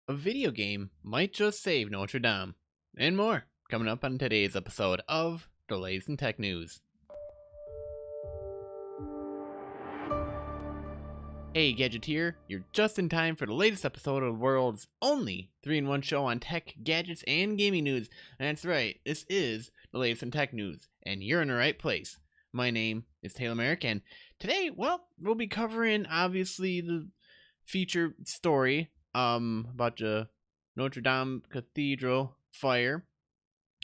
a video game might just save Notre Dame, and more coming up on today's episode of the latest in tech news. Hey Gadgeteer, you're just in time for the latest episode of the world's only 3-in-1 show on tech, gadgets, and gaming news. That's right, this is the latest in tech news, and you're in the right place. My name is Taylor Merrick, and today, we'll be covering, obviously, the feature story about the Notre Dame Cathedral fire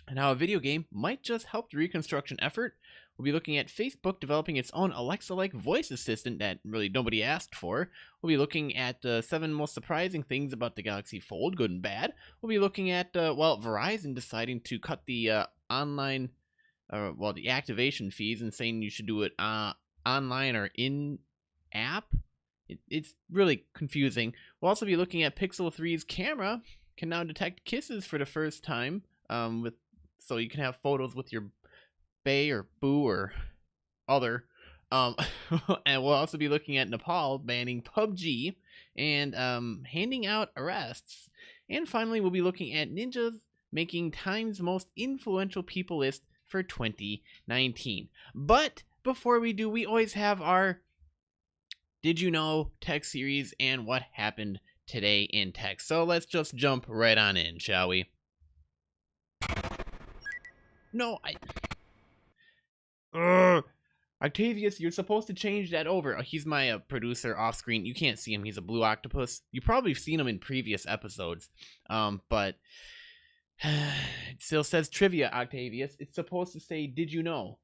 and how a video game might just help the reconstruction effort. We'll be looking at Facebook developing its own Alexa-like voice assistant that really nobody asked for. We'll be looking at the 7 most surprising things about the Galaxy Fold, good and bad. We'll be looking at, Verizon deciding to cut the the activation fees and saying you should do it online or in-app. It's really confusing. We'll also be looking at Pixel 3's camera can now detect kisses for the first time, so you can have photos with your bae or boo or other. And we'll also be looking at Nepal banning PUBG and handing out arrests. And finally, we'll be looking at ninjas making Time's most influential people list for 2019. But before we do, we always have our Did You Know tech series and what happened today in tech. So let's just jump right on in, shall we? No, Octavius, you're supposed to change that over. He's my producer off screen. You can't see him. He's a blue octopus. You've probably seen him in previous episodes. But it still says trivia, Octavius. It's supposed to say, did you know?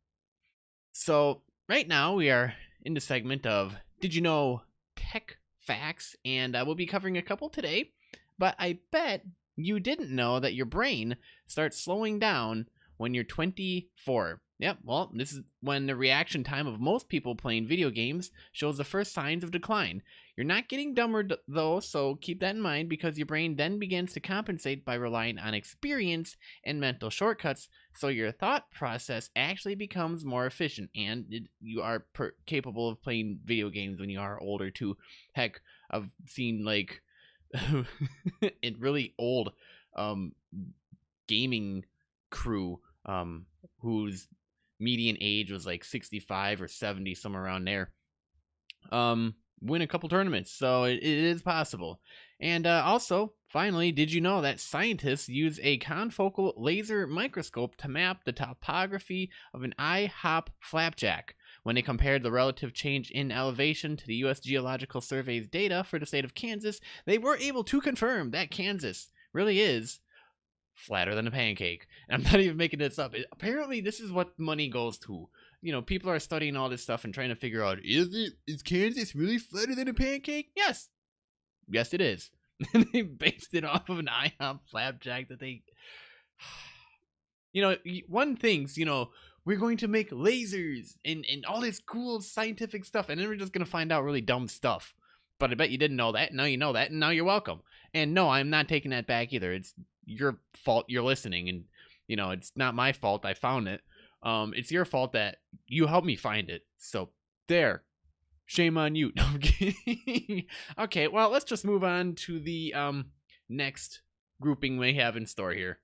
So right now we are in the segment of Did You Know Tech Facts, and we'll be covering a couple today. But I bet you didn't know that your brain starts slowing down when you're 24. Yep, well, this is when the reaction time of most people playing video games shows the first signs of decline. You're not getting dumber, though, so keep that in mind, because your brain then begins to compensate by relying on experience and mental shortcuts, so your thought process actually becomes more efficient, and you are capable of playing video games when you are older, too. Heck, I've seen, like, a really old gaming crew whose median age was like 65 or 70, somewhere around there, win a couple tournaments. So it is possible. And also, finally, did you know that scientists use a confocal laser microscope to map the topography of an IHOP flapjack? When they compared the relative change in elevation to the U.S. Geological Survey's data for the state of Kansas, they were able to confirm that Kansas really is flatter than a pancake. And I'm not even making this up. Apparently, this is what money goes to. You know, people are studying all this stuff and trying to figure out, is Kansas really flatter than a pancake? Yes. Yes, it is. And they based it off of an IHOP flapjack that they... You know, one thing's, we're going to make lasers and all this cool scientific stuff, and then we're just going to find out really dumb stuff. But I bet you didn't know that. Now you know that, and now you're welcome. And no, I'm not taking that back either. It's your fault you're listening, and it's not my fault I found it. It's your fault that you helped me find it. So there, shame on you. No, I'm kidding. Okay, well, let's just move on to the next grouping we have in store here.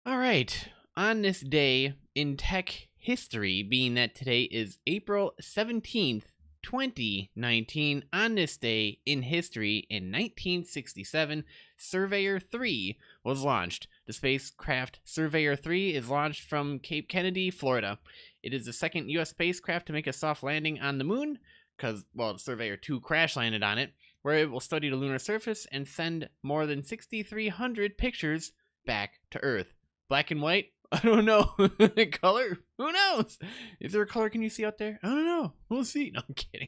All right, on this day in tech history, being that today is April 17th, 2019, on this day in history in 1967, Surveyor 3 was launched. The spacecraft Surveyor 3 is launched from Cape Kennedy, Florida. It is the second U.S. spacecraft to make a soft landing on the moon, because, Surveyor 2 crash landed on it, where it will study the lunar surface and send more than 6,300 pictures back to Earth. Black and white? I don't know. Color? Who knows? Is there a color can you see out there? I don't know. We'll see. No, I'm kidding.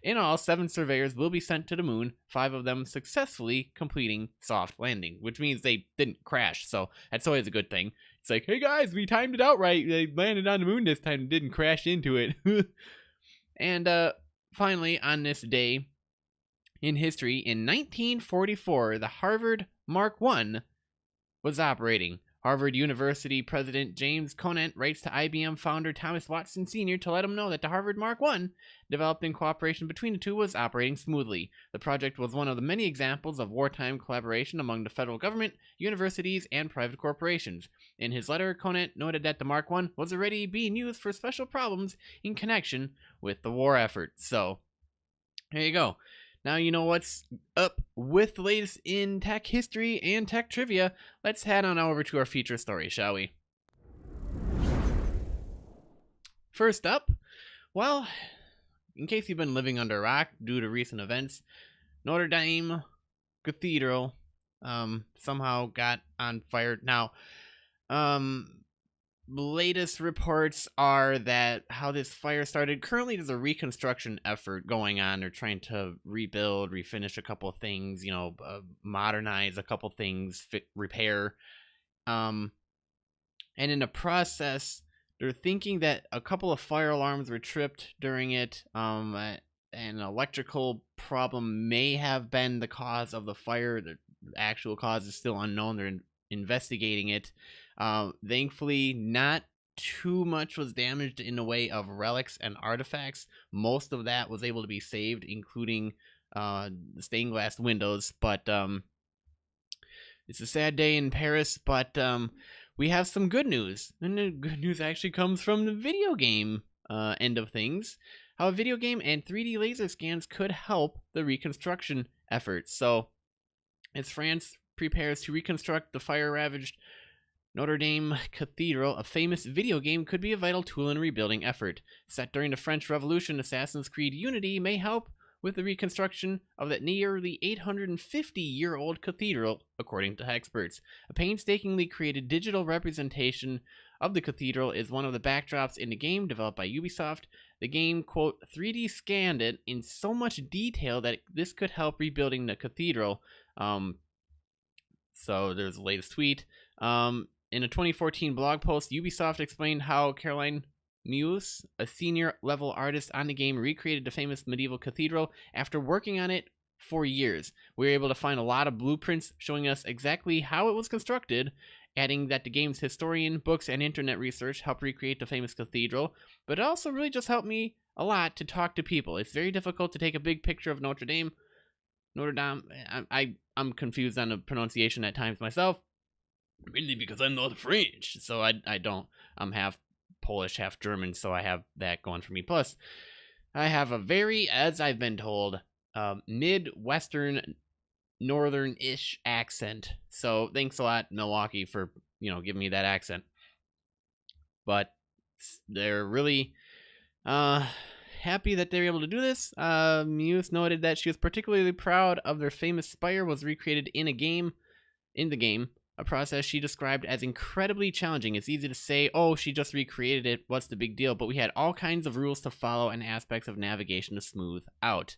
In all, 7 surveyors will be sent to the moon, 5 of them successfully completing soft landing, which means they didn't crash, so that's always a good thing. It's like, hey guys, we timed it out right. They landed on the moon this time and didn't crash into it. And finally, on this day in history, in 1944, the Harvard Mark I was operating. Harvard University President James Conant writes to IBM founder Thomas Watson Sr. to let him know that the Harvard Mark I, developed in cooperation between the two, was operating smoothly. The project was one of the many examples of wartime collaboration among the federal government, universities, and private corporations. In his letter, Conant noted that the Mark I was already being used for special problems in connection with the war effort. So, there you go. Now you know what's up with the latest in tech history and tech trivia. Let's head on over to our feature story, shall we? First up, well, in case you've been living under a rock due to recent events, Notre Dame Cathedral somehow got on fire. Now, latest reports are that how this fire started. Currently, there's a reconstruction effort going on. They're trying to rebuild, refinish a couple of things, modernize a couple things, repair. And in the process, they're thinking that a couple of fire alarms were tripped during it. An electrical problem may have been the cause of the fire. The actual cause is still unknown. They're investigating it. Thankfully, not too much was damaged in the way of relics and artifacts. Most of that was able to be saved, including the stained glass windows. But it's a sad day in Paris, but we have some good news. And the good news actually comes from the video game end of things. How a video game and 3D laser scans could help the reconstruction effort. So, as France prepares to reconstruct the fire-ravaged Notre Dame Cathedral, a famous video game could be a vital tool in a rebuilding effort. Set during the French Revolution, Assassin's Creed Unity may help with the reconstruction of that nearly 850-year-old cathedral, according to experts. A painstakingly created digital representation of the cathedral is one of the backdrops in the game developed by Ubisoft. The game, quote, 3D scanned it in so much detail that this could help rebuilding the cathedral. So there's the latest tweet. In a 2014 blog post, Ubisoft explained how Caroline Muse, a senior-level artist on the game, recreated the famous medieval cathedral after working on it for years. We were able to find a lot of blueprints showing us exactly how it was constructed, adding that the game's historian, books, and internet research helped recreate the famous cathedral, but it also really just helped me a lot to talk to people. It's very difficult to take a big picture of Notre Dame. I'm confused on the pronunciation at times myself. Mainly because I'm not French, so I don't. I'm half Polish, half German, so I have that going for me. Plus, I have a very, as I've been told, Midwestern, Northern-ish accent. So thanks a lot, Milwaukee, for giving me that accent. But they're really happy that they were able to do this. Muse noted that she was particularly proud of their famous spire was recreated in the game. A process she described as incredibly challenging. It's easy to say, oh, she just recreated it, what's the big deal? But we had all kinds of rules to follow and aspects of navigation to smooth out.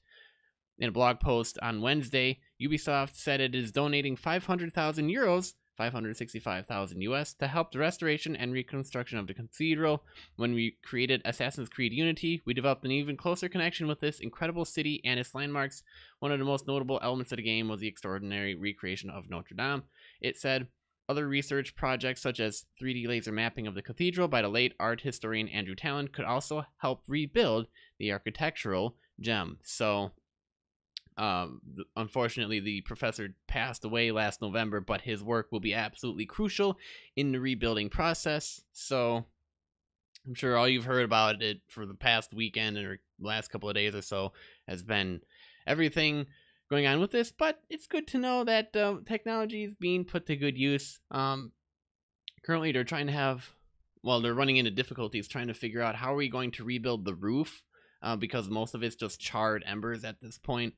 In a blog post on Wednesday, Ubisoft said it is donating 500,000 euros, 565,000 US, to help the restoration and reconstruction of the cathedral. When we created Assassin's Creed Unity, we developed an even closer connection with this incredible city and its landmarks. One of the most notable elements of the game was the extraordinary recreation of Notre Dame. It said, other research projects such as 3D laser mapping of the cathedral by the late art historian Andrew Tallon could also help rebuild the architectural gem. So, unfortunately, the professor passed away last November, but his work will be absolutely crucial in the rebuilding process. So, I'm sure all you've heard about it for the past weekend or last couple of days or so has been everything going on with this, but it's good to know that technology is being put to good use. Currently, they're trying to they're running into difficulties trying to figure out how are we going to rebuild the roof, because most of it's just charred embers at this point,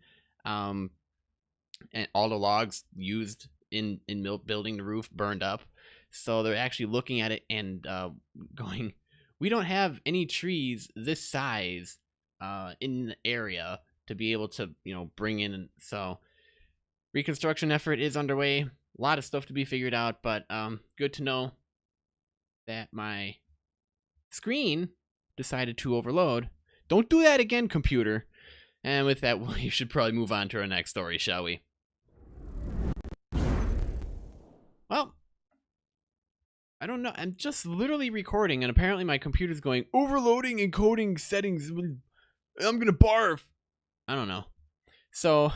and all the logs used in building the roof burned up. So they're actually looking at it and going, we don't have any trees this size in the area to be able to, bring in. So reconstruction effort is underway. A lot of stuff to be figured out, but good to know that my screen decided to overload. Don't do that again, computer. And with that, we should probably move on to our next story, shall we? Well, I don't know. I'm just literally recording, and apparently my computer's going overloading encoding settings. I'm gonna barf. I don't know. So,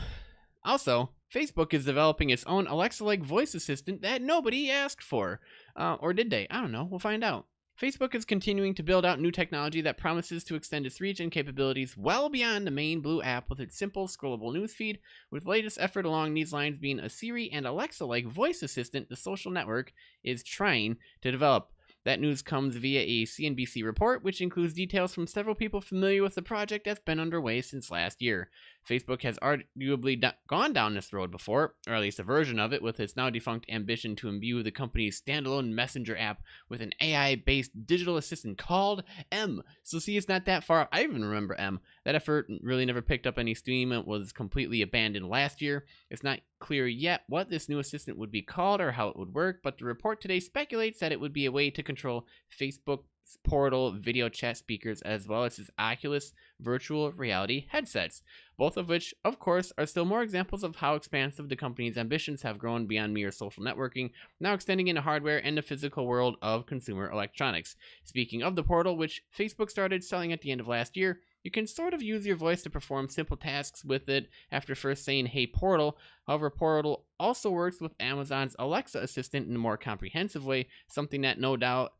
also, Facebook is developing its own Alexa-like voice assistant that nobody asked for. Or did they? I don't know. We'll find out. Facebook is continuing to build out new technology that promises to extend its reach and capabilities well beyond the main Blue app with its simple, scrollable newsfeed, with the latest effort along these lines being a Siri and Alexa-like voice assistant the social network is trying to develop. That news comes via a CNBC report, which includes details from several people familiar with the project that's been underway since last year. Facebook has arguably gone down this road before, or at least a version of it, with its now defunct ambition to imbue the company's standalone messenger app with an AI-based digital assistant called M. So see, it's not that far. I even remember M. That effort really never picked up any steam. It was completely abandoned last year. It's not clear yet what this new assistant would be called or how it would work, but the report today speculates that it would be a way to control Facebook's Portal video chat speakers as well as its Oculus virtual reality headsets, both of which, of course, are still more examples of how expansive the company's ambitions have grown beyond mere social networking, now extending into hardware and the physical world of consumer electronics. Speaking of the Portal, which Facebook started selling at the end of last year, you can sort of use your voice to perform simple tasks with it after first saying, "Hey Portal." However, Portal also works with Amazon's Alexa assistant in a more comprehensive way, something that no doubt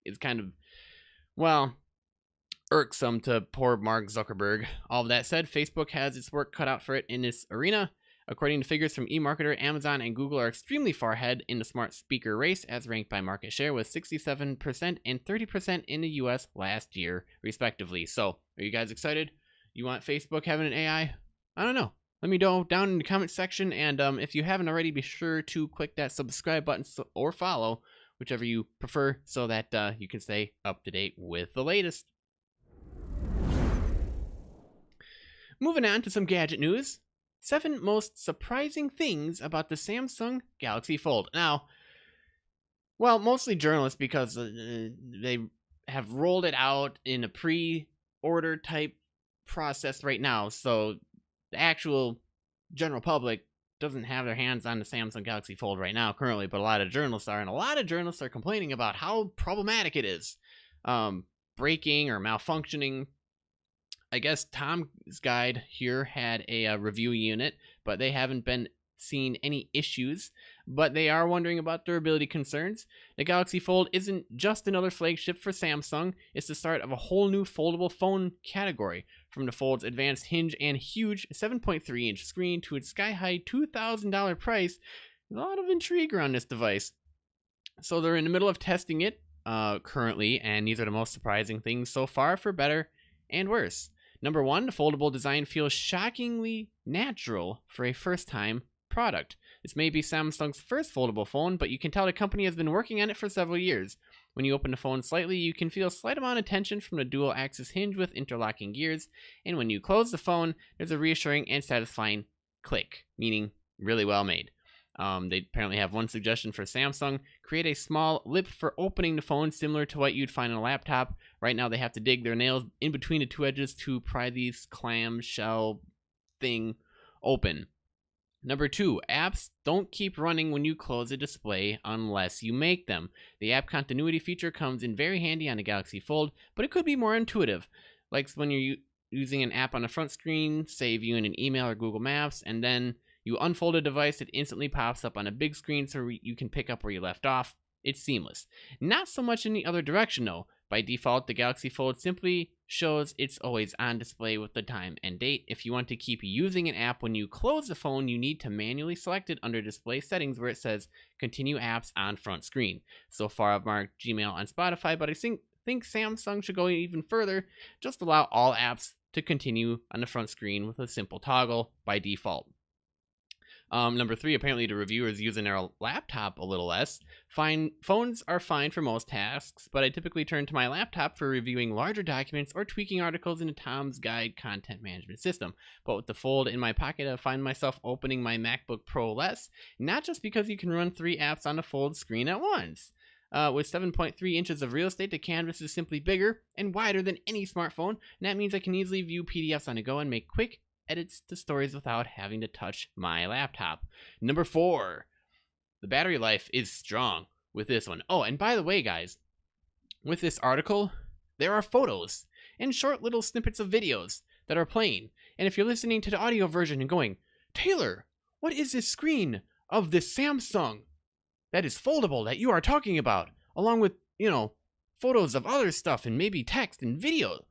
is kind of, well, irksome to poor Mark Zuckerberg. All of that said, Facebook has its work cut out for it in this arena. According to figures from eMarketer, Amazon and Google are extremely far ahead in the smart speaker race, as ranked by market share, with 67% and 30% in the US last year, respectively. So, are you guys excited? You want Facebook having an AI? I don't know. Let me know down in the comment section, and if you haven't already, be sure to click that subscribe button or follow, whichever you prefer, so that you can stay up to date with the latest. Moving on to some gadget news. 7 most surprising things about the Samsung Galaxy Fold. Now, well, mostly journalists because they have rolled it out in a pre-order type process right now, so the actual general public doesn't have their hands on the Samsung Galaxy Fold right now currently, but a lot of journalists are, and a lot of journalists are complaining about how problematic it is, breaking or malfunctioning. I guess Tom's Guide here had a review unit, but they haven't been seeing any issues, but they are wondering about durability concerns. The Galaxy Fold isn't just another flagship for Samsung, it's the start of a whole new foldable phone category. From the Fold's advanced hinge and huge 7.3-inch screen to its sky-high $2,000 price, there's a lot of intrigue around this device. So they're in the middle of testing it currently, and these are the most surprising things so far, for better and worse. Number 1, the foldable design feels shockingly natural for a first-time product. This may be Samsung's first foldable phone, but you can tell the company has been working on it for several years. When you open the phone slightly, you can feel a slight amount of tension from the dual-axis hinge with interlocking gears, and when you close the phone, there's a reassuring and satisfying click, meaning really well made. They apparently have one suggestion for Samsung: create a small lip for opening the phone similar to what you'd find on a laptop. Right now they have to dig their nails in between the two edges to pry these clamshell thing open. Number 2, apps don't keep running when you close a display unless you make them. The app continuity feature comes in very handy on the Galaxy Fold, but it could be more intuitive. Like when you're using an app on the front screen, say viewing an email or Google Maps, and then you unfold a device, it instantly pops up on a big screen so you can pick up where you left off. It's seamless. Not so much in the other direction though. By default, the Galaxy Fold simply shows it's always on display with the time and date. If you want to keep using an app when you close the phone, you need to manually select it under display settings where it says continue apps on front screen. So far I've marked Gmail and Spotify, but I think Samsung should go even further. Just allow all apps to continue on the front screen with a simple toggle by default. Number 3, apparently the reviewers using their laptop a little less. Phones are fine for most tasks, but I typically turn to my laptop for reviewing larger documents or tweaking articles in the Tom's Guide content management system. But with the Fold in my pocket, I find myself opening my MacBook Pro less, not just because you can run 3 apps on the Fold screen at once. With 7.3 inches of real estate, the canvas is simply bigger and wider than any smartphone, and that means I can easily view PDFs on the go and make quick edits to stories without having to touch my laptop. Number 4, the battery life is strong. with this one. Oh, and by the way, guys, with this article, there are photos and short little snippets of videos that are playing. And if you're listening to the audio version and going, Taylor, what is this screen of this Samsung that is foldable that you are talking about, along with, photos of other stuff and maybe text and video?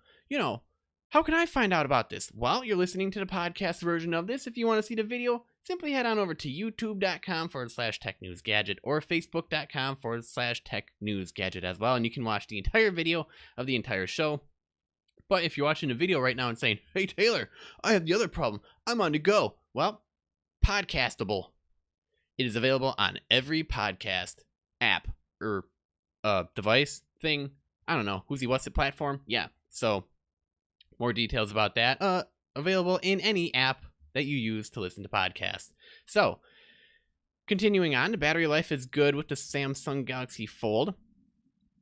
How can I find out about this? Well, you're listening to the podcast version of this. If you want to see the video, simply head on over to youtube.com/technewsgadget or facebook.com/technewsgadget as well. And you can watch the entire video of the entire show. But if you're watching the video right now and saying, hey, Taylor, I have the other problem. I'm on the go. Well, podcastable. It is available on every podcast app or device thing. I don't know. What's it platform? Yeah. So more details about that. Available in any app that you use to listen to podcasts. So continuing on, the battery life is good with the Samsung Galaxy Fold.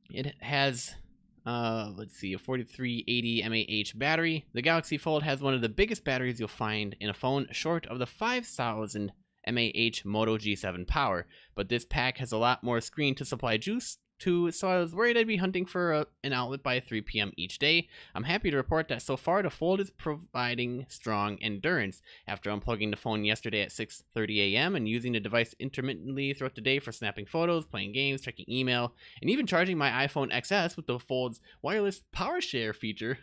It has a 4380 mAh battery. The Galaxy Fold has one of the biggest batteries you'll find in a phone, short of the 5000 mAh Moto G7 power, but this pack has a lot more screen to supply juice to, so I was worried I'd be hunting for an outlet by 3 p.m. each day. I'm happy to report that so far the Fold is providing strong endurance. After unplugging the phone yesterday at 6:30 a.m. and using the device intermittently throughout the day for snapping photos, playing games, checking email, and even charging my iPhone XS with the Fold's wireless power share feature,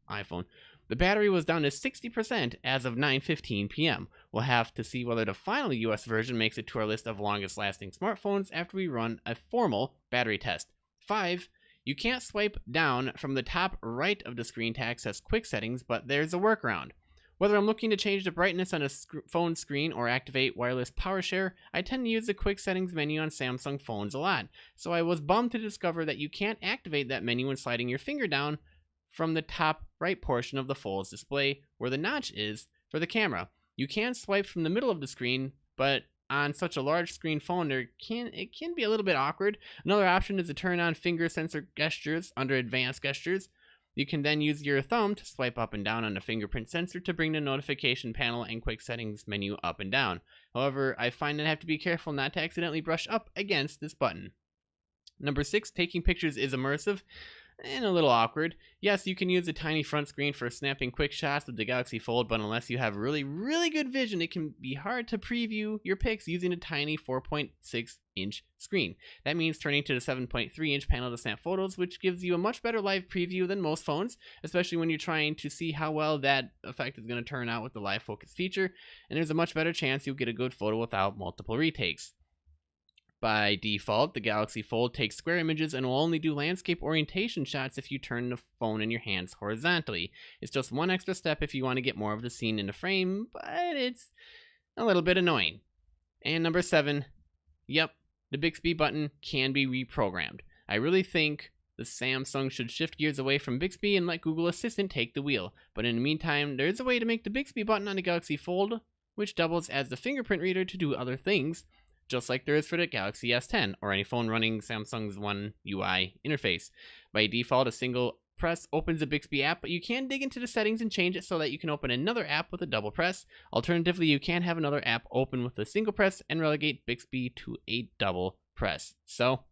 iPhone, the battery was down to 60% as of 9:15 p.m. We'll have to see whether the final US version makes it to our list of longest lasting smartphones after we run a formal battery test. 5. You can't swipe down from the top right of the screen to access quick settings, but there's a workaround. Whether I'm looking to change the brightness on a phone screen or activate wireless power share, I tend to use the quick settings menu on Samsung phones a lot, so I was bummed to discover that you can't activate that menu when sliding your finger down from the top right portion of the Fold's display where the notch is for the camera. You can swipe from the middle of the screen, but on such a large screen phone it can be a little bit awkward. Another option is to turn on finger sensor gestures under advanced gestures. You can then use your thumb to swipe up and down on the fingerprint sensor to bring the notification panel and quick settings menu up and down. However, I find that I have to be careful not to accidentally brush up against this button. Number 6, taking pictures is immersive and a little awkward. Yes, you can use a tiny front screen for snapping quick shots with the Galaxy Fold, but unless you have really, really good vision, it can be hard to preview your pics using a tiny 4.6-inch screen. That means turning to the 7.3-inch panel to snap photos, which gives you a much better live preview than most phones, especially when you're trying to see how well that effect is going to turn out with the live focus feature, and there's a much better chance you'll get a good photo without multiple retakes. By default, the Galaxy Fold takes square images and will only do landscape orientation shots if you turn the phone in your hands horizontally. It's just one extra step if you want to get more of the scene in the frame, but it's a little bit annoying. And number 7, yep, the Bixby button can be reprogrammed. I really think the Samsung should shift gears away from Bixby and let Google Assistant take the wheel. But in the meantime, there is a way to make the Bixby button on the Galaxy Fold, which doubles as the fingerprint reader to do other things, just like there is for the Galaxy S10 or any phone running Samsung's One UI interface. By default, a single press opens the Bixby app, but you can dig into the settings and change it so that you can open another app with a double press. Alternatively, you can have another app open with a single press and relegate Bixby to a double press. So,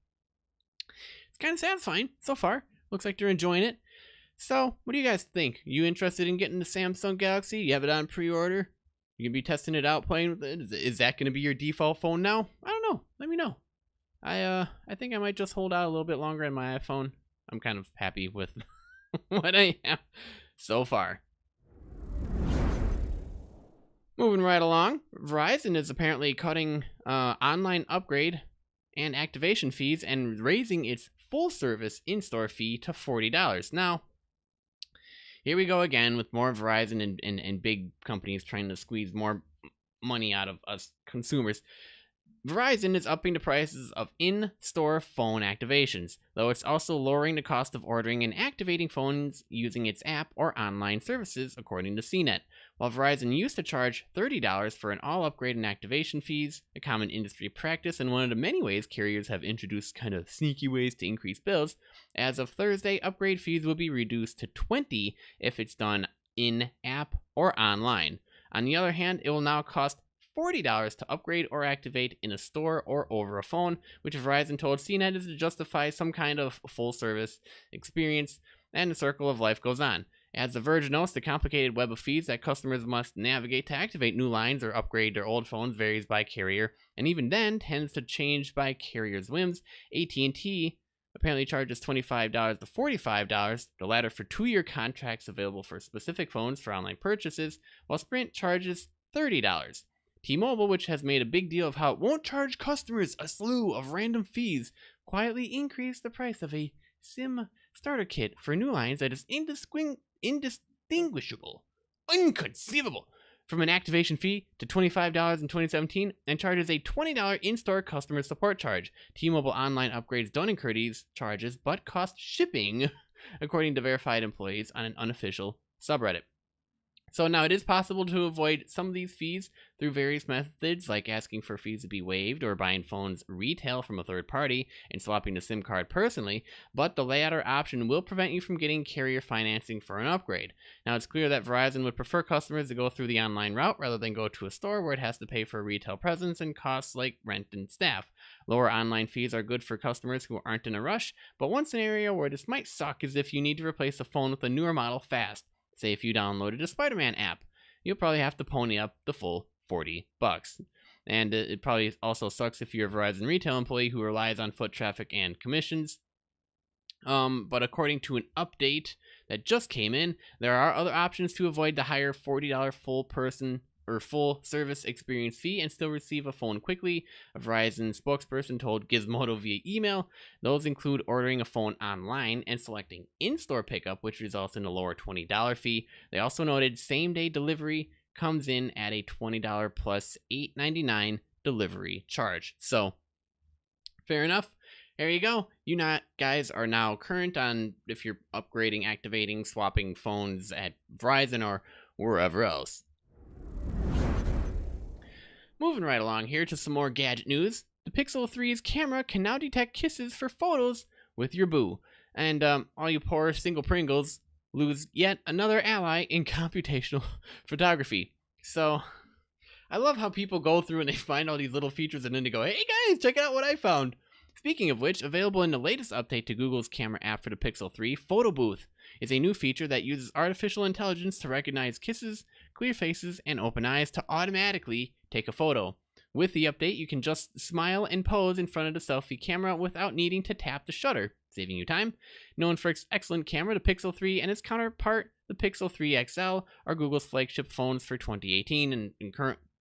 it's kind of satisfying so far. Looks like they're enjoying it. So, what do you guys think? You interested in getting the Samsung Galaxy? You have it on pre-order? You can be testing it out, playing with it. Is that going to be your default phone now? I don't know. Let me know. I think I might just hold out a little bit longer on my iPhone. I'm kind of happy with what I have so far. Moving right along, Verizon is apparently cutting online upgrade and activation fees and raising its full-service in-store fee to $40. Now, here we go again with more Verizon and big companies trying to squeeze more money out of us consumers. Verizon is upping the prices of in-store phone activations, though it's also lowering the cost of ordering and activating phones using its app or online services, according to CNET. While Verizon used to charge $30 for an all-upgrade and activation fees, a common industry practice and one of the many ways carriers have introduced kind of sneaky ways to increase bills, as of Thursday, upgrade fees will be reduced to $20 if it's done in-app or online. On the other hand, it will now cost $40 to upgrade or activate in a store or over a phone, which Verizon told CNET is to justify some kind of full service experience, and the circle of life goes on. As The Verge notes, the complicated web of fees that customers must navigate to activate new lines or upgrade their old phones varies by carrier, and even then tends to change by carrier's whims. AT&T apparently charges $25 to $45, the latter for 2-year contracts available for specific phones for online purchases, while Sprint charges $30. T-Mobile, which has made a big deal of how it won't charge customers a slew of random fees, quietly increased the price of a SIM starter kit for new lines that is indistinguishable, inconceivable, from an activation fee to $25 in 2017, and charges a $20 in-store customer support charge. T-Mobile online upgrades don't incur these charges, but cost shipping, according to verified employees on an unofficial subreddit. So now it is possible to avoid some of these fees through various methods, like asking for fees to be waived or buying phones retail from a third party and swapping the SIM card personally, but the latter option will prevent you from getting carrier financing for an upgrade. Now it's clear that Verizon would prefer customers to go through the online route rather than go to a store where it has to pay for a retail presence and costs like rent and staff. Lower online fees are good for customers who aren't in a rush, but one scenario where this might suck is if you need to replace a phone with a newer model fast. Say if you downloaded a Spider-Man app, you'll probably have to pony up the full $40. And it probably also sucks if you're a Verizon retail employee who relies on foot traffic and commissions. But according to an update that just came in, there are other options to avoid the higher $40 full service experience fee and still receive a phone quickly. A Verizon spokesperson told Gizmodo via email those include ordering a phone online and selecting in-store pickup, which results in a lower $20 fee. They also noted same-day delivery comes in at a $20 plus $8.99 delivery charge. So, fair enough. There you go. You guys are now current on if you're upgrading, activating, swapping phones at Verizon or wherever else. Moving right along here to some more gadget news. The Pixel 3's camera can now detect kisses for photos with your boo. And all you poor single Pringles lose yet another ally in computational photography. So, I love how people go through and they find all these little features and then they go, hey guys, check out what I found. Speaking of which, available in the latest update to Google's camera app for the Pixel 3, Photo Booth is a new feature that uses artificial intelligence to recognize kisses, clear faces, and open eyes to automatically take a photo. With the update, you can just smile and pose in front of the selfie camera without needing to tap the shutter, saving you time. Known for its excellent camera, the Pixel 3 and its counterpart, the Pixel 3 XL, are Google's flagship phones for 2018 and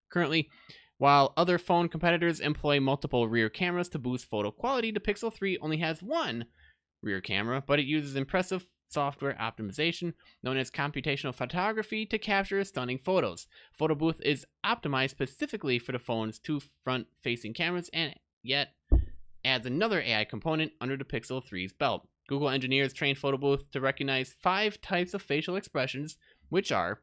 currently. While other phone competitors employ multiple rear cameras to boost photo quality, the Pixel 3 only has one rear camera, but it uses impressive software optimization known as computational photography to capture stunning photos. Photo Booth is optimized specifically for the phone's two front-facing cameras and yet adds another AI component under the Pixel 3's belt. Google engineers trained Photo Booth to recognize 5 types of facial expressions, which are,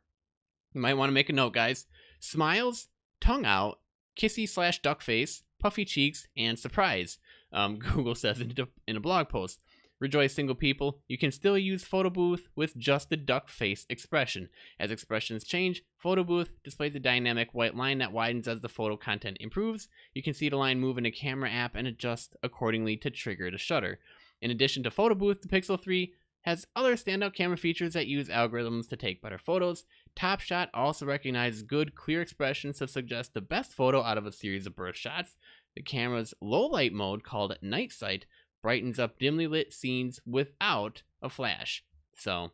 you might want to make a note guys, smiles, tongue out, kissy/duck face, puffy cheeks, and surprise, Google says in a blog post. Rejoice single people, you can still use Photo Booth with just the duck face expression. As expressions change, Photo Booth displays a dynamic white line that widens as the photo content improves. You can see the line move in the camera app and adjust accordingly to trigger the shutter. In addition to Photo Booth, the Pixel 3 has other standout camera features that use algorithms to take better photos. Top Shot also recognizes good, clear expressions to suggest the best photo out of a series of burst shots. The camera's low light mode, called Night Sight, brightens up dimly lit scenes without a flash. So,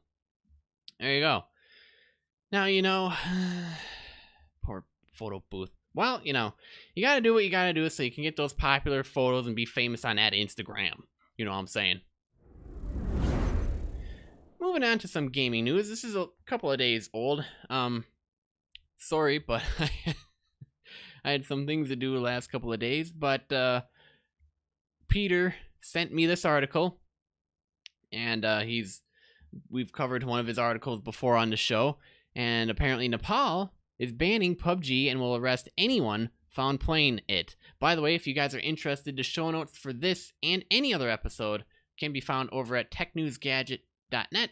there you go. Now, poor Photo Booth. Well, you gotta do what you gotta do so you can get those popular photos and be famous on that Instagram. You know what I'm saying? Moving on to some gaming news. This is a couple of days old. Sorry, but I had some things to do the last couple of days. But Peter sent me this article, and we've covered one of his articles before on the show. And apparently Nepal is banning PUBG and will arrest anyone found playing it. By the way, if you guys are interested, the show notes for this and any other episode can be found over at technewsgadget.net.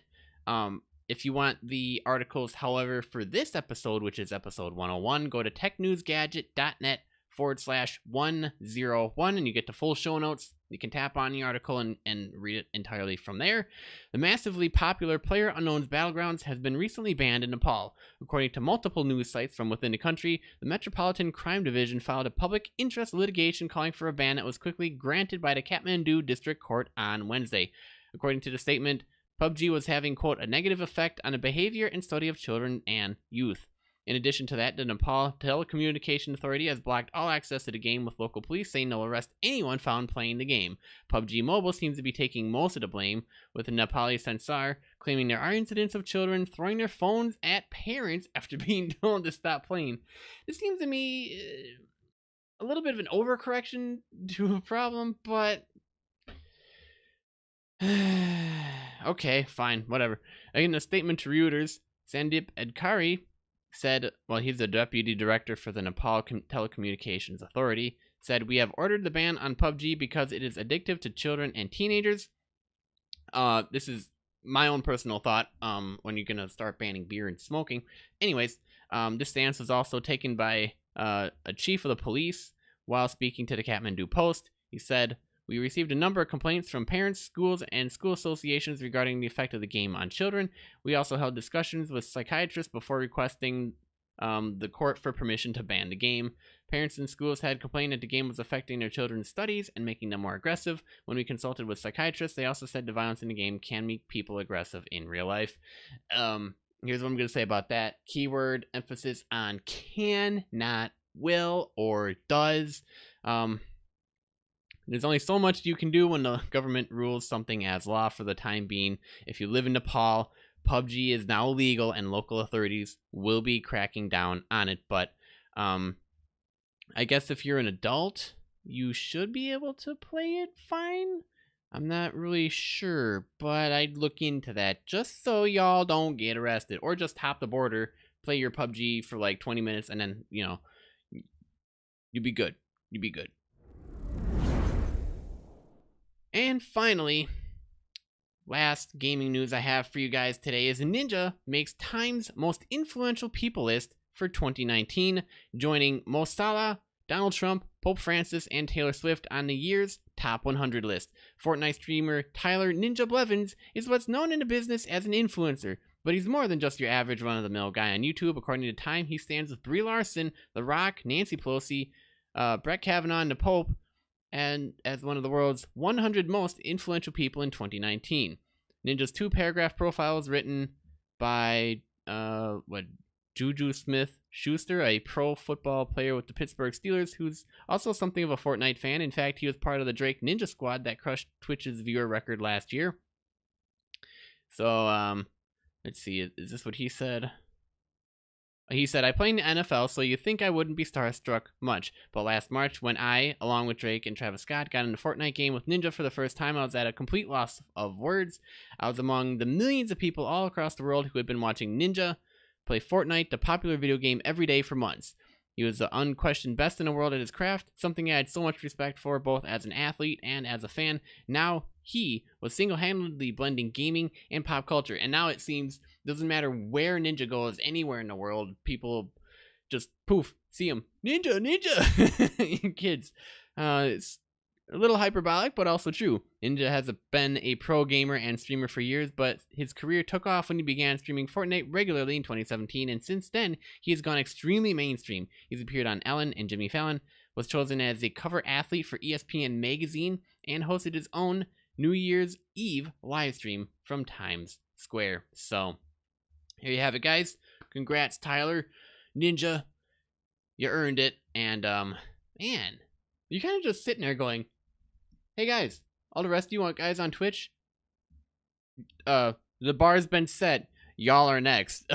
If you want the articles, however, for this episode, which is episode 101, go to technewsgadget.net/101 and you get the full show notes. You can tap on the article and read it entirely from there. The massively popular PlayerUnknown's Battlegrounds has been recently banned in Nepal. According to multiple news sites from within the country, the Metropolitan Crime Division filed a public interest litigation calling for a ban that was quickly granted by the Kathmandu District Court on Wednesday. According to the statement, PUBG was having, quote, a negative effect on the behavior and study of children and youth. In addition to that, the Nepal Telecommunication Authority has blocked all access to the game, with local police saying they'll arrest anyone found playing the game. PUBG Mobile seems to be taking most of the blame, with the Nepali censor claiming there are incidents of children throwing their phones at parents after being told to stop playing. This seems to me a little bit of an overcorrection to a problem, but okay, fine, whatever. In a statement to Reuters, Sandeep Adkari said, well, he's the deputy director for the Nepal Telecommunications Authority, said, we have ordered the ban on PUBG because it is addictive to children and teenagers. This is my own personal thought, when you're going to start banning beer and smoking. Anyways, this stance was also taken by a chief of the police while speaking to the Kathmandu Post. He said, we received a number of complaints from parents, schools, and school associations regarding the effect of the game on children. We also held discussions with psychiatrists before requesting the court for permission to ban the game. Parents and schools had complained that the game was affecting their children's studies and making them more aggressive. When we consulted with psychiatrists, they also said the violence in the game can make people aggressive in real life. Here's what I'm going to say about that. Keyword emphasis on can, not will, or does. There's only so much you can do when the government rules something as law for the time being. If you live in Nepal, PUBG is now illegal and local authorities will be cracking down on it. But I guess if you're an adult, you should be able to play it fine. I'm not really sure, but I'd look into that just so y'all don't get arrested. Or just hop the border, play your PUBG for like 20 minutes, and then, you know, you'd be good. You'd be good. And finally, last gaming news I have for you guys today is Ninja makes Time's most influential people list for 2019, joining Mo Salah, Donald Trump, Pope Francis, and Taylor Swift on the year's top 100 list. Fortnite streamer Tyler Ninja Blevins is what's known in the business as an influencer, but he's more than just your average run-of-the-mill guy on YouTube. According to Time, he stands with Brie Larson, The Rock, Nancy Pelosi, Brett Kavanaugh, and the Pope, and as one of the world's 100 most influential people in 2019. Ninja's two-paragraph profile was written by, Juju Smith-Schuster, a pro football player with the Pittsburgh Steelers, who's also something of a Fortnite fan. In fact, he was part of the Drake Ninja Squad that crushed Twitch's viewer record last year. So, let's see, is this what he said? He said, I play in the NFL, so you'd think I wouldn't be starstruck much. But last March, when I, along with Drake and Travis Scott, got in a Fortnite game with Ninja for the first time, I was at a complete loss of words. I was among the millions of people all across the world who had been watching Ninja play Fortnite, the popular video game, every day for months. He was the unquestioned best in the world at his craft, something I had so much respect for both as an athlete and as a fan. Now he was single-handedly blending gaming and pop culture, and now it seems doesn't matter where Ninja goes, anywhere in the world, people just poof, see him. Ninja! Kids. It's a little hyperbolic, but also true. Ninja has been a pro gamer and streamer for years, but his career took off when he began streaming Fortnite regularly in 2017, and since then, he has gone extremely mainstream. He's appeared on Ellen and Jimmy Fallon, was chosen as a cover athlete for ESPN magazine, and hosted his own New Year's Eve livestream from Times Square. So, here you have it, guys. Congrats, Tyler. Ninja, you earned it. And, man, you're kind of just sitting there going, hey, guys, all the rest of you guys on Twitch, the bar's been set. Y'all are next.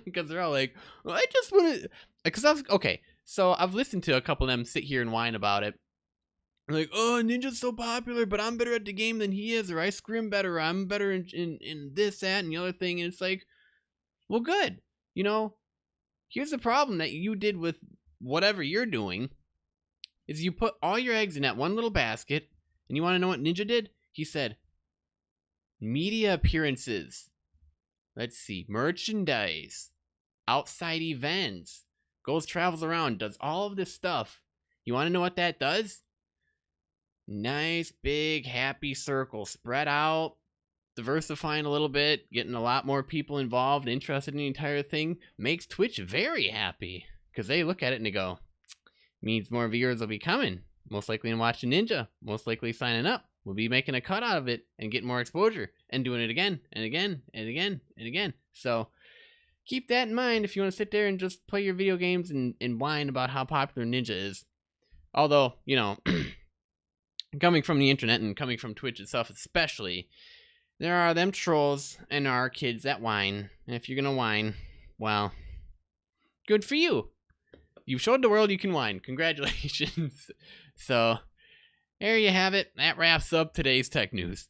Because they're all like, well, I just want to, because okay, so I've listened to a couple of them sit here and whine about it. Like, oh, Ninja's so popular, but I'm better at the game than he is, or I scrim better, or I'm better in this, that, and the other thing. And it's like, well, good. You know, here's the problem that you did with whatever you're doing, is you put all your eggs in that one little basket, and you want to know what Ninja did? He said, media appearances. let's see, merchandise, outside events, goes, travels around, does all of this stuff. You want to know what that does? Nice, big, happy circle, spread out, diversifying a little bit, getting a lot more people involved, interested in the entire thing, makes Twitch very happy, because they look at it and they go, means more viewers will be coming, most likely watching Ninja, most likely signing up. We'll be making a cut out of it and getting more exposure and doing it again and again and again and again. So keep that in mind if you want to sit there and just play your video games and whine about how popular Ninja is. Although, you know, coming from the internet and coming from Twitch itself especially, there are them trolls and there are kids that whine. And if you're going to whine, well, good for you. You've showed the world you can whine. Congratulations. So, there you have it. That wraps up today's tech news.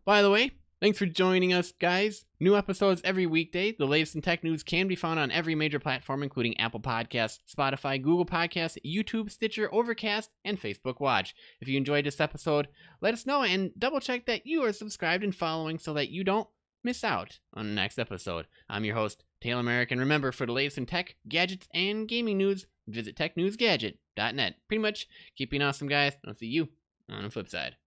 By the way, thanks for joining us, guys. New episodes every weekday. The latest in tech news can be found on every major platform, including Apple Podcasts, Spotify, Google Podcasts, YouTube, Stitcher, Overcast, and Facebook Watch. If you enjoyed this episode, let us know and double check that you are subscribed and following so that you don't miss out on the next episode. I'm your host, Taylor Merrick, and remember, for the latest in tech, gadgets, and gaming news, visit technewsgadget.net. Pretty much, keep being awesome, guys. I'll see you on the flip side.